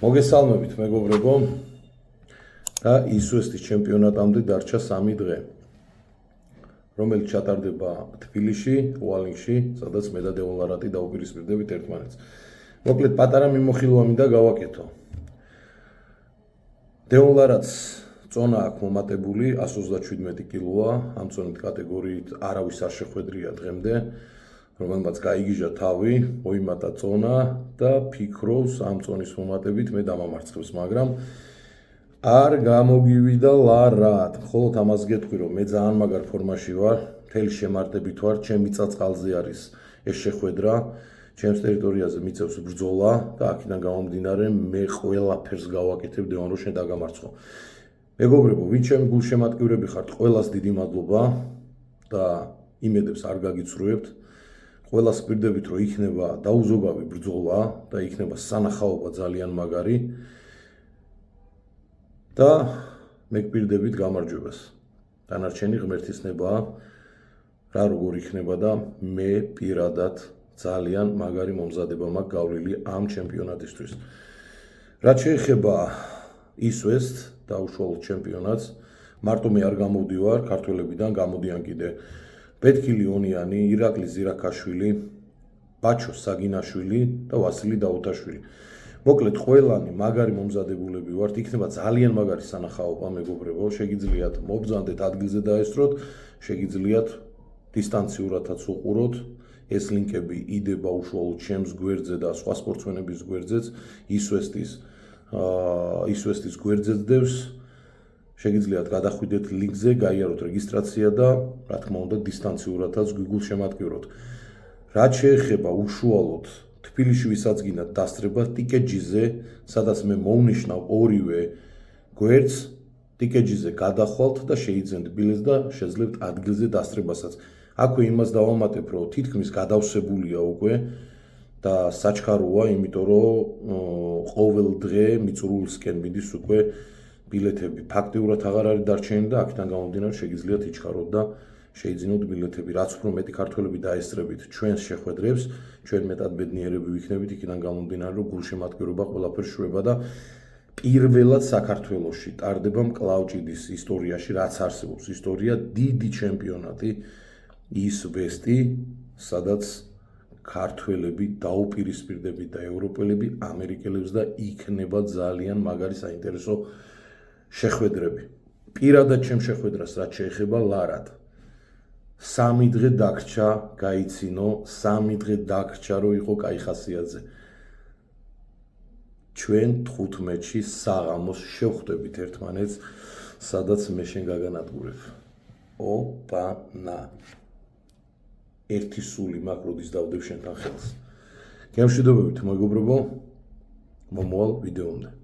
მოგესალმებით მეგობრებო და ისუესტის ჩემპიონატამდე დარჩა 3 დღე რომელიც ჩატარდება თბილისში, უალინგში, სადაც მე და დეონ ლარატი დაუპირისპირდებით ერთმანეთს. მოკლედ პატარა მიმოხილვა მინდა გავაკეთო. დეონ ლარატს წონა აქვს მომატებული 137 კილოა, ამ წონით კატეგორიით არავის არ შეხვედრია დღემდე. რომელმაც გაიგიჟა თავი, მოიმატა წონა და ფიქრობს ამ წონის მომატებით მე დამამარცხებს, მაგრამ არ გამოგივიდა ლარატ. მხოლოდ ამას გეტყვი, რომ მე ძალიან მაგარ ფორმაში ვარ, მთელი შემარტებით ვარ, ჩემი წაწყალზე არის ეს შეხვედრა, ჩემს ტერიტორიაზე მიწევს ბრძოლა და აქედან გამომდინარე მე ყველაფერს გავაკეთებ დეონ რომ შენ დაგამარცხო. მეგობრებო, ვინც ჩემი გულშემატკივრები ხართ, ყველას დიდი მადლობა და იმედებს არ გაგიცრუებთ. ყველას გვირდებით, რომ იქნება დაუზოგავი ბრძოლა და იქნება სანახაობა ძალიან მაგარი და მე გვირდებით გამარჯვებას. დანარჩენი ღმერთისნებაა, რა როგორ იქნება და მე პირადად ძალიან მაგარი მომზადება მაქვს გავლილი ამ ჩემპიონატისთვის. რაც შეეხება ისუესტ და უშუალოდ ჩემპიონატს, მარტო მე არ გამოვდივარ, ქართველებიდან გამოდიან კიდე ბეთქილი ონიანი, ირაკლი ზირაქაშვილი, ბაჩო საგინაშვილი და ვასილი დაუთაშვილი. მოკლედ ყველანი მაგარი მომზადებულები ვართ, იქნება ძალიან მაგარი სანახაობა მეგობრებო, შეგიძლიათ მობრძანდეთ ადგილზე დაესწროთ, შეგიძლიათ დისტანციურადაც უყუროთ. ეს ლინკები იდება უშუალოდ ჩემს გვერდზე და სხვა სპორტსმენების გვერდზეც, ისუესტის გვერდზეც დევს. შეგიძლიათ გადახვიდეთ ლინკზე, გაიაროთ რეგისტრაცია და რა თქმა უნდა დისტანციურადაც გულშემატკივროთ. რაც შეეხება უშუალოდ თბილისში ვისაც გინდათ დასწრება ტიკეტჯიზე, სადაც მე მოვნიშნავ ორივე გვერდს, ტიკეტჯიზე გადახვალთ და შეიძენთ ბილეთს და შეძლებთ ადგილზე დასწრებასაც. აქვე იმას დავამატებ, რომ თითქმის გადავსებულია უკვე და საჩქაროა, იმიტომ რომ ყოველ დღე მიწურულისკენ მიდის უკვე ბილეთები. ფაქტიურად აღარ არის დარჩენილი და აქედან გამომდინარე შეგიძლიათ იჩქაროთ და შეიძინოთ ბილეთები. რაც უფრო მეტი ქართველები დაესწრებით ჩვენს შეხვედრებს, ჩვენ მეტად ბედნიერები ვიქნებით, იქიდან გამომდინარე რომ გულშემატკივრობა ყველაფერს შვება და პირველად საქართველოში ტარდება მკლავჭიდის ისტორიაში, რაც არსებობს ისტორია, დიდი ჩემპიონატი ისუესტი, სადაც ქართველები დაუპირისპირდებით და ევროპელები ამერიკელებს და იქნება ძალიან მაგარი საინტერესო შეხვედრები. პირადად ჩემ შეხვედრას რაც შეეხება ლარატ 3 დღე დაგრჩა, გაიცინო, 3 დღე დაგრჩა, რომ იყო კაი ხასიათზე. ჩვენ 15-ში საღამოს შევხვდებით ერთმანეთს, სადაც მე შენ გაგანადგურებ. ოპანა. ერთი სული მაქვს, როდის დავდებ შენთან ხელს. გემშვიდობებით მეგობრებო, მომავალ ვიდეომდე.